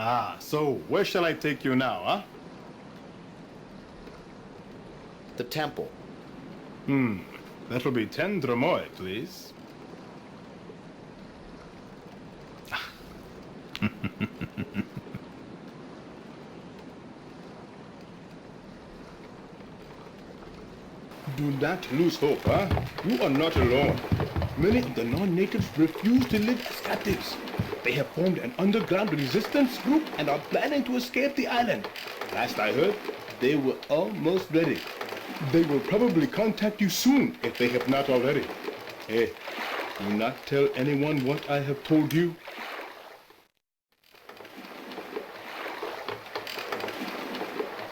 Ah, so where shall I take you now, huh? The temple. That'll be 10 dromoi, please. Do not lose hope, huh? You are not alone. Many of the non-natives refuse to live as captives. They have formed an underground resistance group and are planning to escape the island. Last I heard, they were almost ready. They will probably contact you soon if they have not already. Hey, do not tell anyone what I have told you.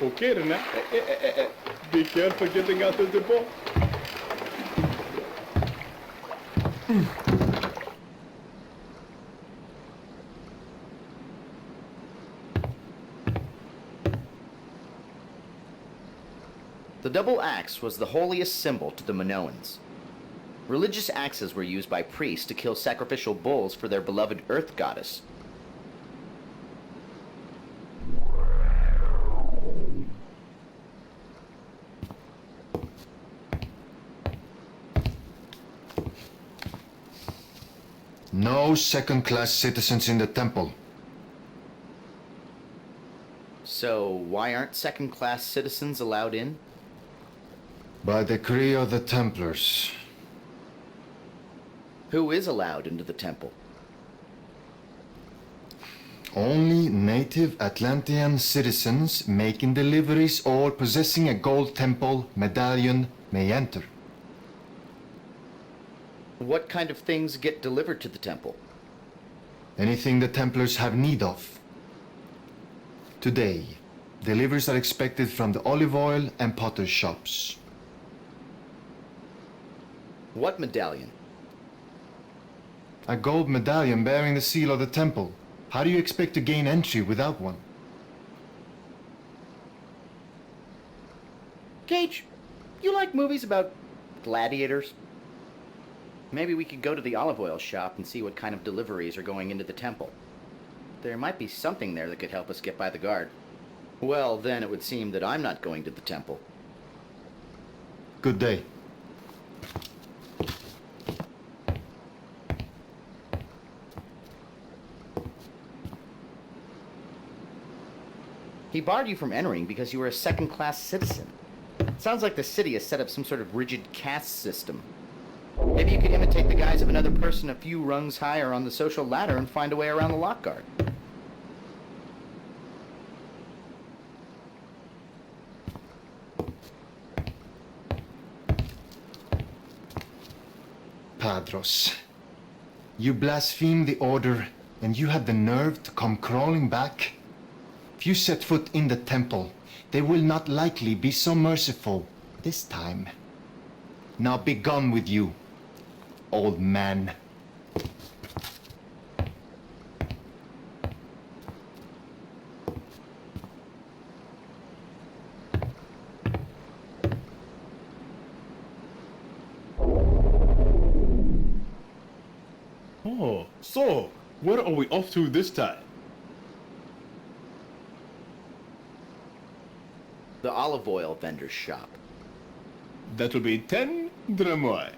Okay, Renat. Be careful getting out of the boat. The double axe was the holiest symbol to the Minoans. Religious axes were used by priests to kill sacrificial bulls for their beloved earth goddess. No second-class citizens in the temple. So why aren't second-class citizens allowed in? By decree of the Templars. Who is allowed into the temple? Only native Atlantean citizens making deliveries or possessing a gold temple medallion may enter. What kind of things get delivered to the temple? Anything the Templars have need of. Today, deliveries are expected from the olive oil and potter's shops. What medallion? A gold medallion bearing the seal of the temple. How do you expect to gain entry without one? Gage, you like movies about gladiators? Maybe we could go to the olive oil shop and see what kind of deliveries are going into the temple. There might be something there that could help us get by the guard. Well, then it would seem that I'm not going to the temple. Good day. He barred you from entering because you were a second-class citizen. Sounds like the city has set up some sort of rigid caste system. Maybe you could imitate the guise of another person a few rungs higher on the social ladder and find a way around the lock guard. Padros, you blaspheme the order, and you have the nerve to come crawling back? If you set foot in the temple, they will not likely be so merciful this time. Now be gone with you, old man. Oh, so where are we off to this time? The olive oil vendor's shop. That'll be 10 dromoi.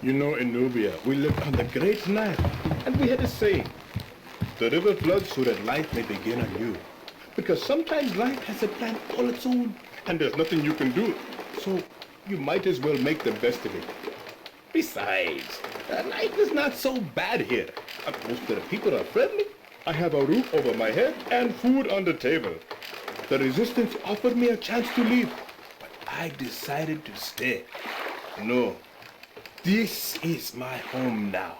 You know, in Nubia, we lived on the Great Nile, and we had a saying, the river floods so that life may begin anew. Because sometimes life has a plan all its own, and there's nothing you can do. So you might as well make the best of it. Besides, life is not so bad here. Most of the people are friendly. I have a roof over my head and food on the table. The resistance offered me a chance to leave, but I decided to stay. No, this is my home now.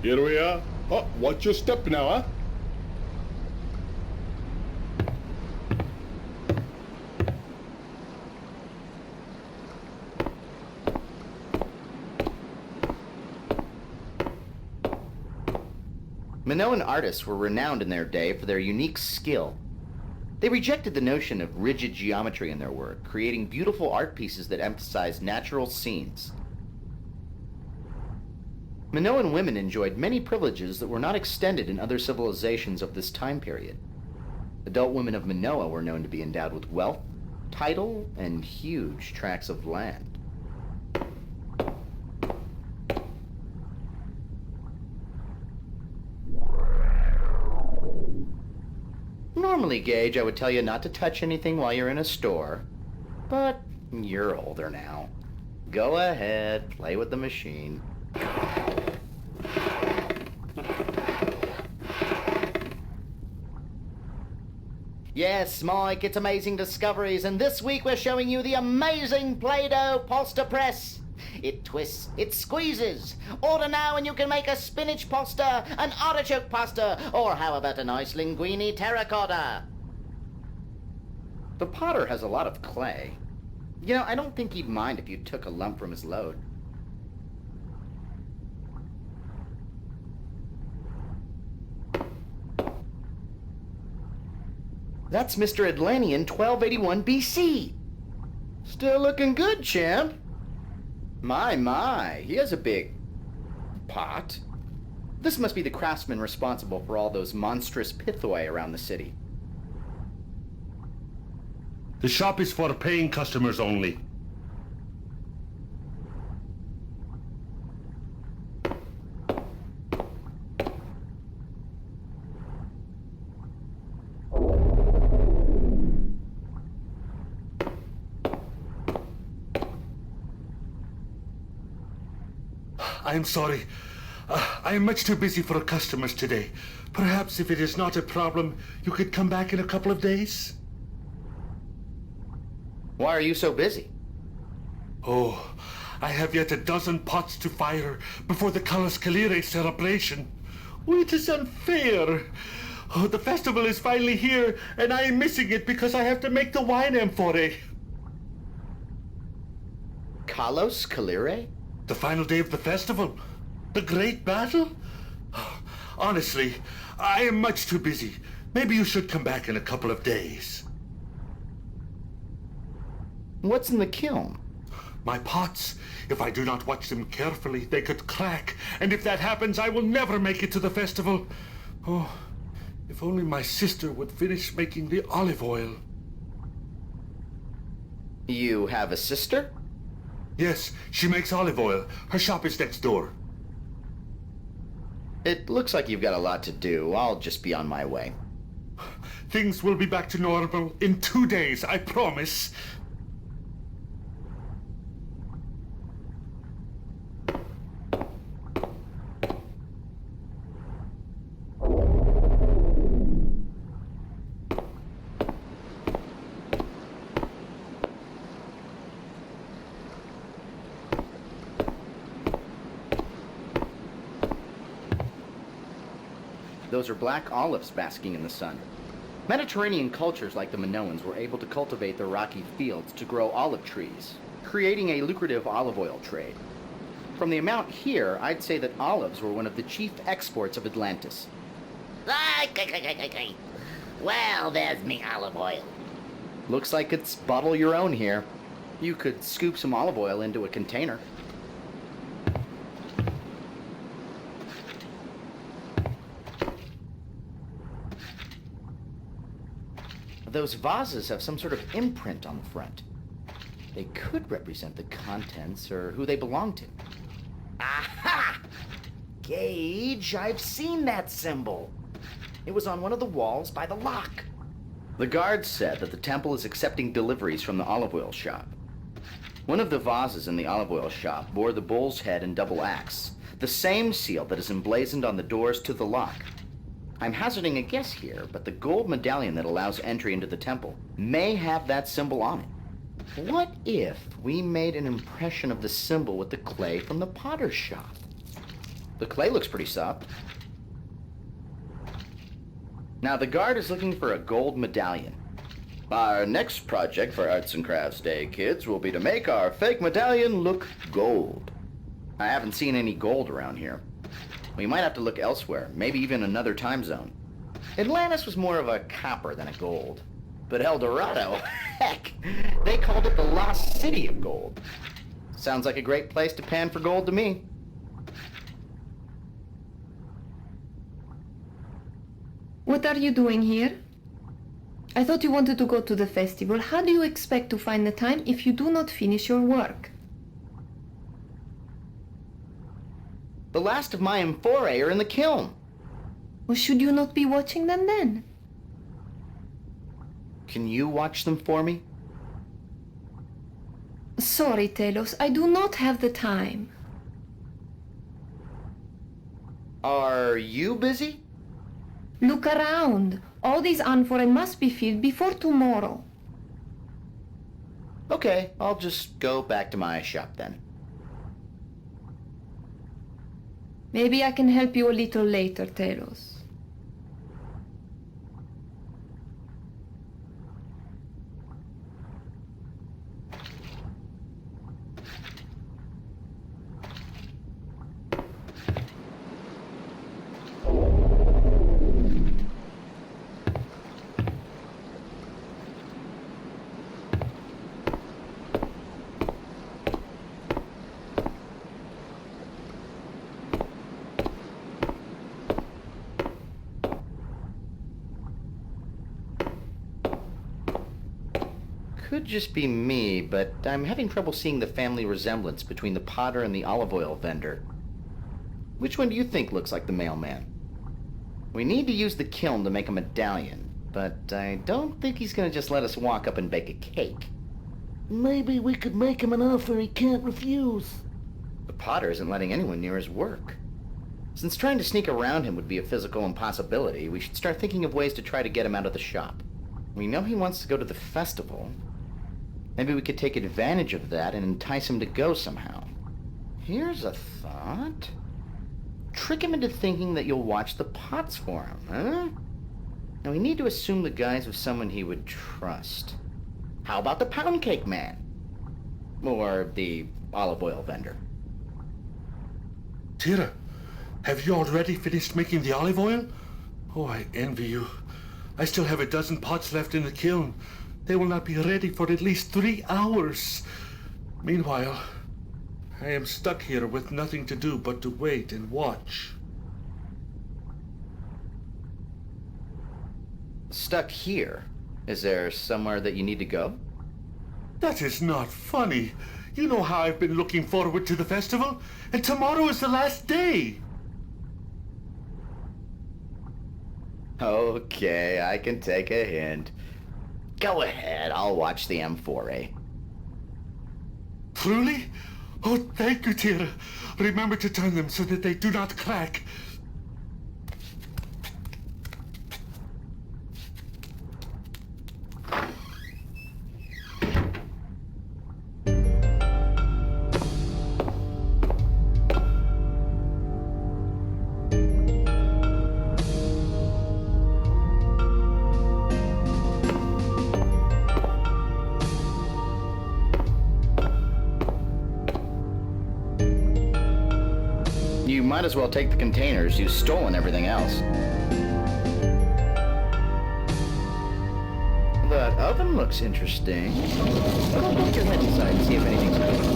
Here we are. Oh, watch your step now, huh? Minoan artists were renowned in their day for their unique skill. They rejected the notion of rigid geometry in their work, creating beautiful art pieces that emphasized natural scenes. Minoan women enjoyed many privileges that were not extended in other civilizations of this time period. Adult women of Minoa were known to be endowed with wealth, title, and huge tracts of land. Normally, Gage, I would tell you not to touch anything while you're in a store, but you're older now. Go ahead, play with the machine. Yes, Mike, it's Amazing Discoveries, and this week we're showing you the amazing Play-Doh pasta press. It twists, it squeezes. Order now and you can make a spinach pasta, an artichoke pasta, or how about a nice linguine terracotta? The potter has a lot of clay. You know, I don't think he'd mind if you took a lump from his load. That's Mr. Atlantean 1281 BC. Still looking good, champ. My, he has a big pot. This must be the craftsman responsible for all those monstrous pithoi around the city. The shop is for paying customers only. I'm sorry. I am much too busy for customers today. Perhaps if it is not a problem, you could come back in a couple of days? Why are you so busy? Oh, I have yet a dozen pots to fire before the Calas Calire celebration. Oh, it is unfair. Oh, the festival is finally here, and I am missing it because I have to make the wine amphore. Calos Calire? The final day of the festival? The great battle? Honestly, I am much too busy. Maybe you should come back in a couple of days. What's in the kiln? My pots. If I do not watch them carefully, they could crack. And if that happens, I will never make it to the festival. Oh, if only my sister would finish making the olive oil. You have a sister? Yes, she makes olive oil. Her shop is next door. It looks like you've got a lot to do. I'll just be on my way. Things will be back to normal in 2 days, I promise. Those are black olives basking in the sun. Mediterranean cultures like the Minoans were able to cultivate the rocky fields to grow olive trees, creating a lucrative olive oil trade. From the amount here, I'd say that olives were one of the chief exports of Atlantis. Well, there's me olive oil. Looks like it's bottle your own here. You could scoop some olive oil into a container. Those vases have some sort of imprint on the front. They could represent the contents or who they belong to. Aha! Gage, I've seen that symbol. It was on one of the walls by the lock. The guards said that the temple is accepting deliveries from the olive oil shop. One of the vases in the olive oil shop bore the bull's head and double axe, the same seal that is emblazoned on the doors to the lock. I'm hazarding a guess here, but the gold medallion that allows entry into the temple may have that symbol on it. What if we made an impression of the symbol with the clay from the potter's shop? The clay looks pretty soft. Now the guard is looking for a gold medallion. Our next project for Arts and Crafts Day, kids, will be to make our fake medallion look gold. I haven't seen any gold around here. We might have to look elsewhere, maybe even another time zone. Atlantis was more of a copper than a gold. But El Dorado, heck, they called it the Lost City of Gold. Sounds like a great place to pan for gold to me. What are you doing here? I thought you wanted to go to the festival. How do you expect to find the time if you do not finish your work? The last of my amphorae are in the kiln. Or should you not be watching them then? Can you watch them for me? Sorry, Telos, I do not have the time. Are you busy? Look around. All these amphorae must be filled before tomorrow. Okay, I'll just go back to my shop then. Maybe I can help you a little later, Telos. Could just be me, but I'm having trouble seeing the family resemblance between the potter and the olive oil vendor. Which one do you think looks like the mailman? We need to use the kiln to make a medallion, but I don't think he's gonna just let us walk up and bake a cake. Maybe we could make him an offer he can't refuse. The potter isn't letting anyone near his work. Since trying to sneak around him would be a physical impossibility, we should start thinking of ways to try to get him out of the shop. We know he wants to go to the festival. Maybe we could take advantage of that and entice him to go somehow. Here's a thought. Trick him into thinking that you'll watch the pots for him, huh? Now we need to assume the guise of someone he would trust. How about the pound cake man? Or the olive oil vendor? Tira, have you already finished making the olive oil? Oh, I envy you. I still have a dozen pots left in the kiln. They will not be ready for at least 3 hours. Meanwhile, I am stuck here with nothing to do but to wait and watch. Stuck here? Is there somewhere that you need to go? That is not funny. You know how I've been looking forward to the festival, and tomorrow is the last day. Okay, I can take a hint. Go ahead, I'll watch the amphorae. Truly? Oh, thank you, Tira. Remember to turn them so that they do not crack. You might as well take the containers. You've stolen everything else. That oven looks interesting. Go poke your head inside and see if anything's cooking.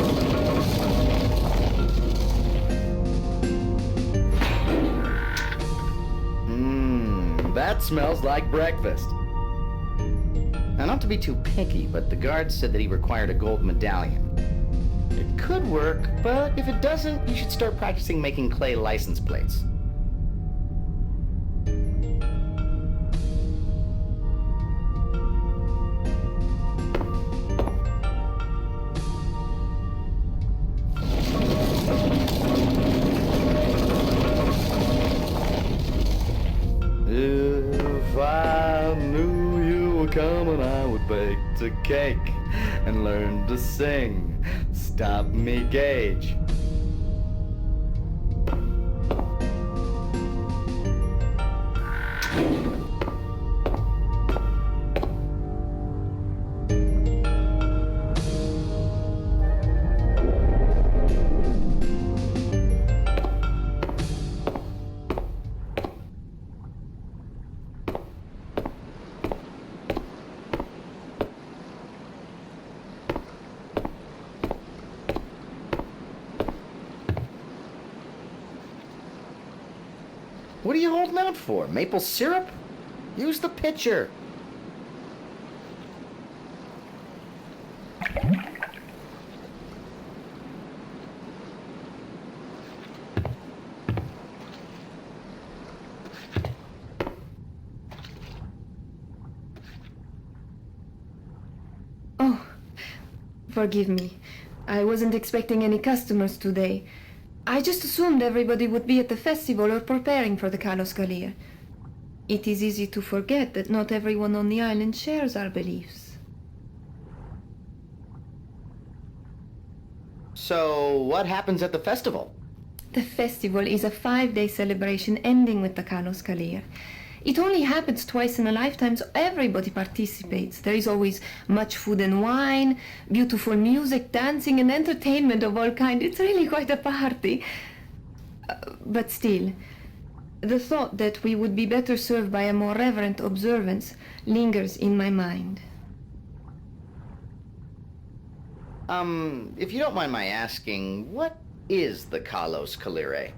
That smells like breakfast. Now, not to be too picky, but the guard said that he required a gold medallion. It could work, but if it doesn't, you should start practicing making clay license plates. If I knew you were coming, I would bake a cake and learn to sing. Stop me, Gage. What are you holding out for? Maple syrup? Use the pitcher. Oh, forgive me. I wasn't expecting any customers today. I just assumed everybody would be at the festival or preparing for the Kalos Kalir. It is easy to forget that not everyone on the island shares our beliefs. So, what happens at the festival? The festival is a 5-day celebration ending with the Kalos Kalir. It only happens twice in a lifetime, so everybody participates. There is always much food and wine, beautiful music, dancing, and entertainment of all kinds. It's really quite a party. But still, the thought that we would be better served by a more reverent observance lingers in my mind. If you don't mind my asking, what is the Kalos Kalire?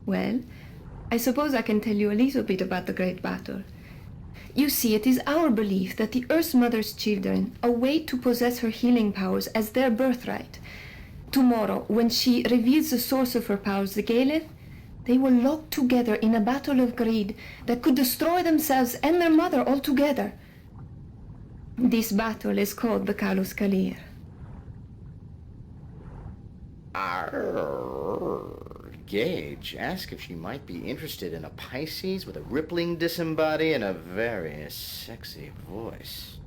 Well, I suppose I can tell you a little bit about the Great Battle. You see, it is our belief that the Earth Mother's children await to possess her healing powers as their birthright. Tomorrow, when she reveals the source of her powers, the Galeth, they will lock together in a battle of greed that could destroy themselves and their mother altogether. This battle is called the Kalos Kalir. Gage, ask if she might be interested in a Pisces with a rippling disembody and a very sexy voice.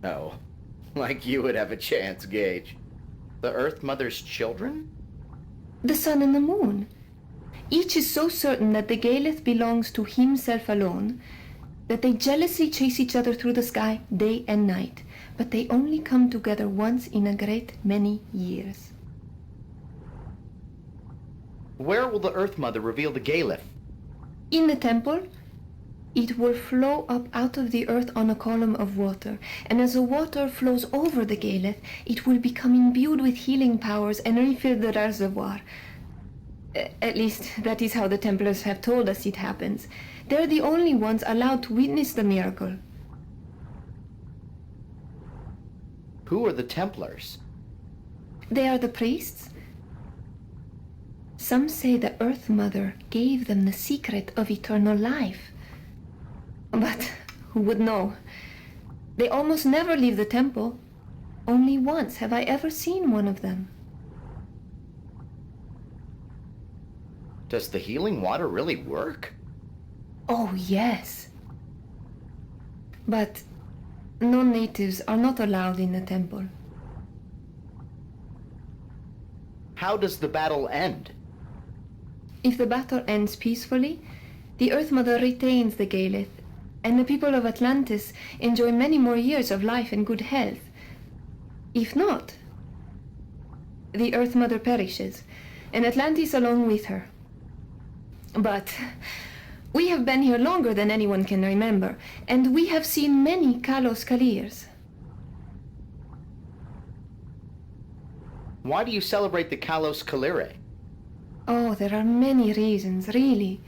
Oh, like you would have a chance, Gage. The Earth Mother's children? The sun and the moon. Each is so certain that the Galeth belongs to himself alone that they jealously chase each other through the sky day and night, but they only come together once in a great many years. Where will the Earth Mother reveal the Galeth? In the temple, it will flow up out of the earth on a column of water, and as the water flows over the Galeth, it will become imbued with healing powers and refill the reservoir. At least, that is how the Templars have told us it happens. They're the only ones allowed to witness the miracle. Who are the Templars? They are the priests. Some say the Earth Mother gave them the secret of eternal life. But who would know? They almost never leave the temple. Only once have I ever seen one of them. Does the healing water really work? Oh, yes. But non-natives are not allowed in the temple. How does the battle end? If the battle ends peacefully, the Earth Mother retains the Galeth, and the people of Atlantis enjoy many more years of life and good health. If not, the Earth Mother perishes, and Atlantis along with her. But we have been here longer than anyone can remember, and we have seen many Kalos Kalirs. Why do you celebrate the Kalos Kalire? Oh, there are many reasons, really.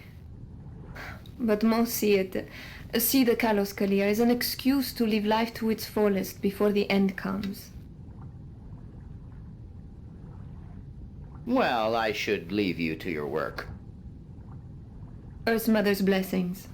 But most see the Kalos Kalir as an excuse to live life to its fullest before the end comes. Well, I should leave you to your work. Earth Mother's blessings.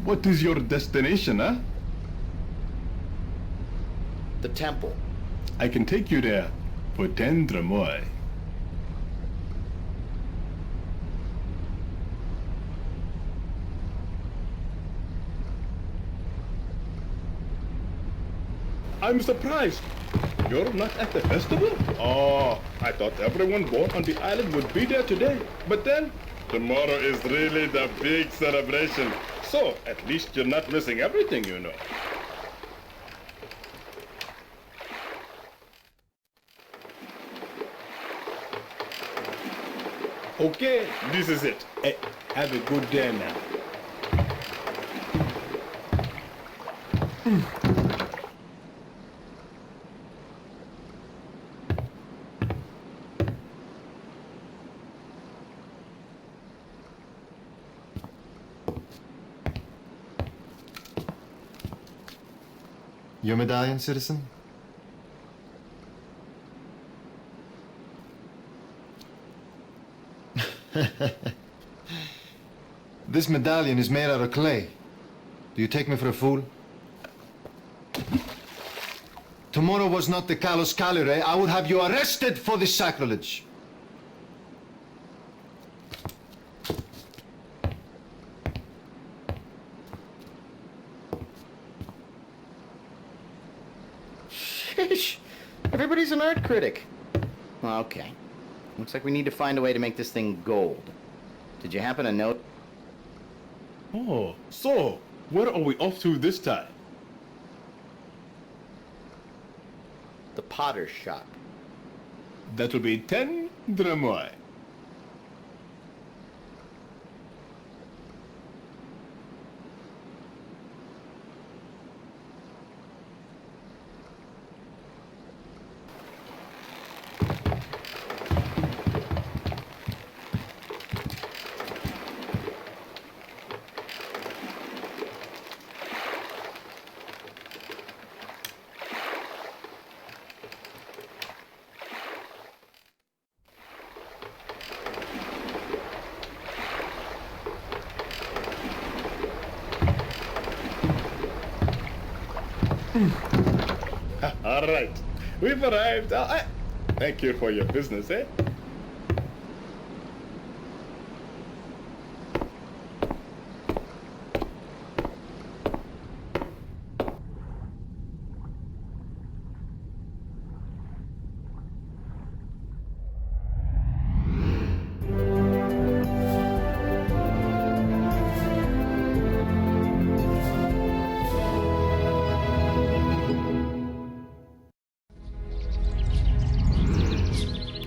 What is your destination, huh? The temple. I can take you there for 10 dromoi. I'm surprised. You're not at the festival? Oh, I thought everyone born on the island would be there today. But then, tomorrow is really the big celebration. So, at least you're not missing everything, you know. Okay, this is it. Hey, have a good day now. Your medallion, citizen? This medallion is made out of clay. Do you take me for a fool? Tomorrow was not the Kalos Kalire. I would have you arrested for this sacrilege. Sheesh. Everybody's an art critic. Okay. Looks like we need to find a way to make this thing gold. Did you happen to note? Oh, so, where are we off to this time? The potter's shop. That will be 10 dramoy. All right, we've arrived. Thank you for your business, eh?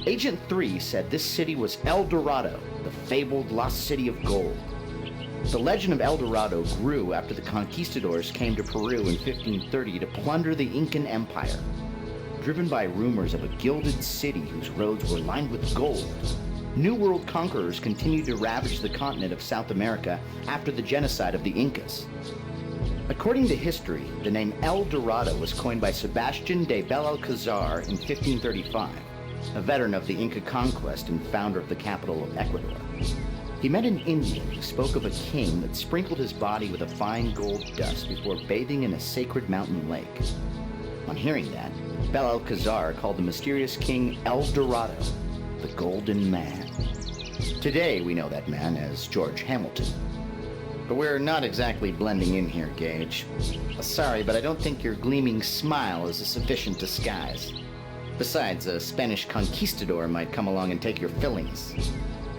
Agent 3 said this city was El Dorado, the fabled lost city of gold. The legend of El Dorado grew after the conquistadors came to Peru in 1530 to plunder the Incan Empire. Driven by rumors of a gilded city whose roads were lined with gold, New World conquerors continued to ravage the continent of South America after the genocide of the Incas. According to history, the name El Dorado was coined by Sebastian de Belalcazar in 1535. A veteran of the Inca conquest and founder of the capital of Ecuador. He met an Indian who spoke of a king that sprinkled his body with a fine gold dust before bathing in a sacred mountain lake. On hearing that, Belalcazar called the mysterious king El Dorado, the Golden Man. Today we know that man as George Hamilton. But we're not exactly blending in here, Gage. Sorry, but I don't think your gleaming smile is a sufficient disguise. Besides, a Spanish conquistador might come along and take your fillings.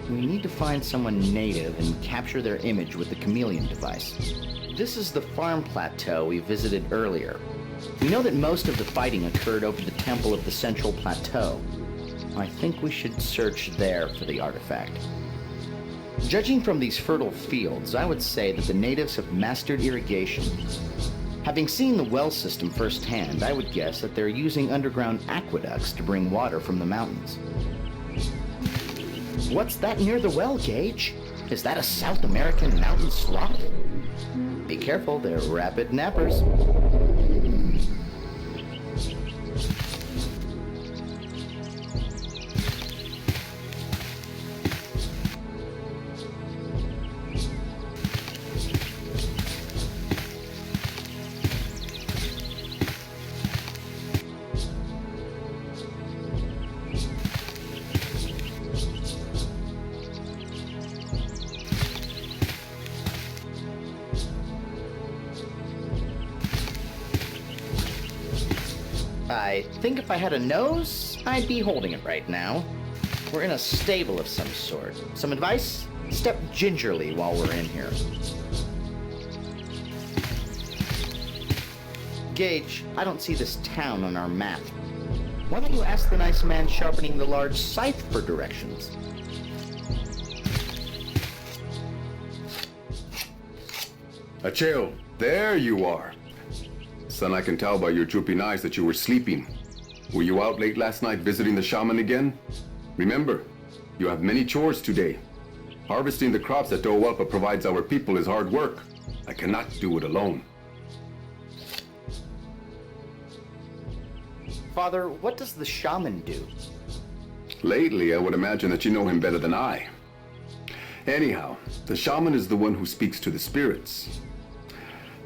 We need to find someone native and capture their image with the chameleon device. This is the farm plateau we visited earlier. We know that most of the fighting occurred over the temple of the Central Plateau. I think we should search there for the artifact. Judging from these fertile fields, I would say that the natives have mastered irrigation. Having seen the well system firsthand, I would guess that they're using underground aqueducts to bring water from the mountains. What's that near the well, Gage? Is that a South American mountain sloth? Be careful, they're rapid nappers. I think if I had a nose, I'd be holding it right now. We're in a stable of some sort. Some advice? Step gingerly while we're in here. Gage, I don't see this town on our map. Why don't you ask the nice man sharpening the large scythe for directions? Acheo, there you are. Son, I can tell by your drooping eyes that you were sleeping. Were you out late last night visiting the shaman again? Remember, you have many chores today. Harvesting the crops that Dowalpa provides our people is hard work. I cannot do it alone. Father, what does the shaman do? Lately, I would imagine that you know him better than I. Anyhow, the shaman is the one who speaks to the spirits.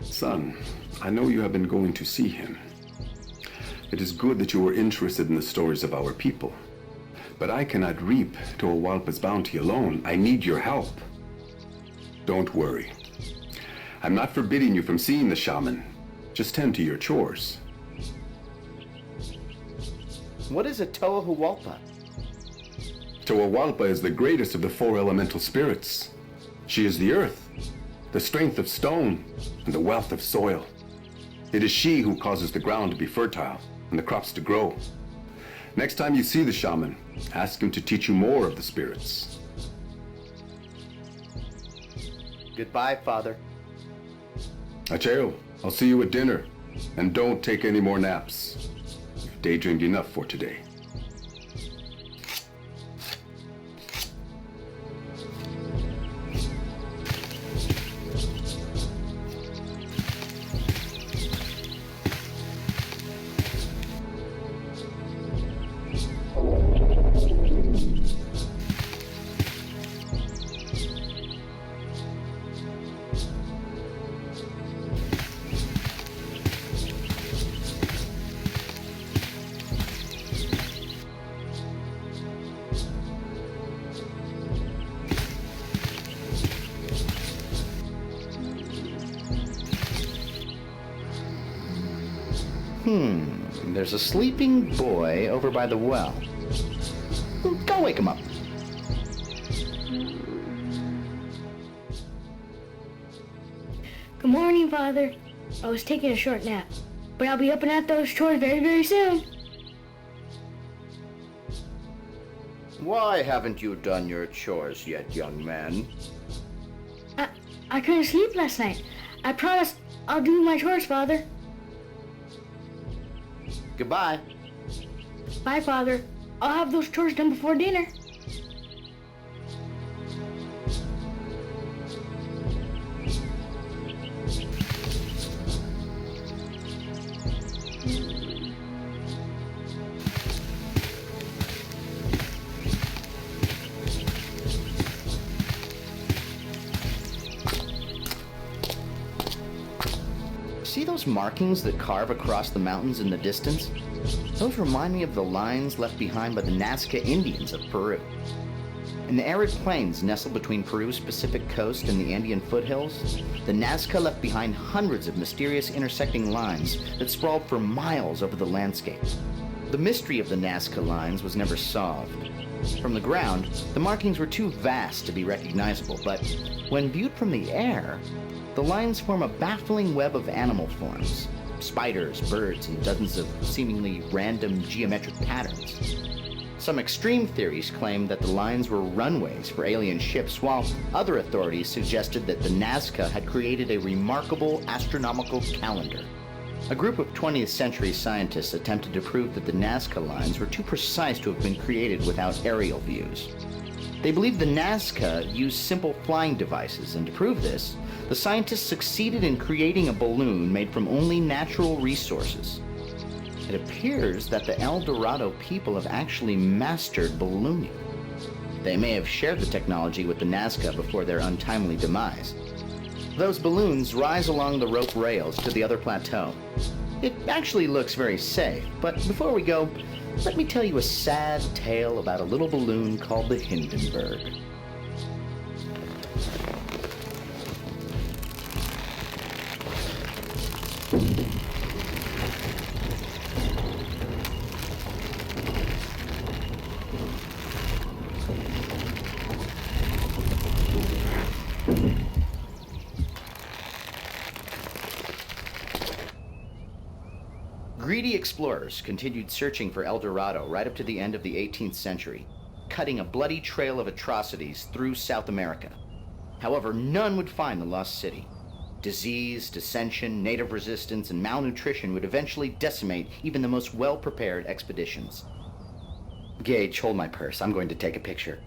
Son, I know you have been going to see him. It is good that you are interested in the stories of our people. But I cannot reap Dowalpa's bounty alone. I need your help. Don't worry. I'm not forbidding you from seeing the shaman. Just tend to your chores. What is a Toahualpa? Dowalpa is the greatest of the four elemental spirits. She is the earth, the strength of stone, and the wealth of soil. It is she who causes the ground to be fertile and the crops to grow. Next time you see the shaman, ask him to teach you more of the spirits. Goodbye, Father. Acheo, I'll see you at dinner. And don't take any more naps. You've daydreamed enough for today. There's a sleeping boy over by the well. Go wake him up. Good morning, Father. I was taking a short nap, but I'll be up and at those chores very, very soon. Why haven't you done your chores yet, young man? I couldn't sleep last night. I promise I'll do my chores, Father. Goodbye. Bye, Father. I'll have those chores done before dinner. See those markings that carve across the mountains in the distance? Those remind me of the lines left behind by the Nazca Indians of Peru. In the arid plains nestled between Peru's Pacific coast and the Andean foothills, the Nazca left behind hundreds of mysterious intersecting lines that sprawled for miles over the landscape. The mystery of the Nazca lines was never solved. From the ground, the markings were too vast to be recognizable, but when viewed from the air, the lines form a baffling web of animal forms. Spiders, birds, and dozens of seemingly random geometric patterns. Some extreme theories claim that the lines were runways for alien ships, while other authorities suggested that the Nazca had created a remarkable astronomical calendar. A group of 20th century scientists attempted to prove that the Nazca lines were too precise to have been created without aerial views. They believed the Nazca used simple flying devices, and to prove this, the scientists succeeded in creating a balloon made from only natural resources. It appears that the El Dorado people have actually mastered ballooning. They may have shared the technology with the Nazca before their untimely demise. Those balloons rise along the rope rails to the other plateau. It actually looks very safe, but before we go, let me tell you a sad tale about a little balloon called the Hindenburg. Greedy explorers continued searching for El Dorado right up to the end of the 18th century, cutting a bloody trail of atrocities through South America. However, none would find the lost city. Disease, dissension, native resistance, and malnutrition would eventually decimate even the most well-prepared expeditions. Gage, hold my purse. I'm going to take a picture.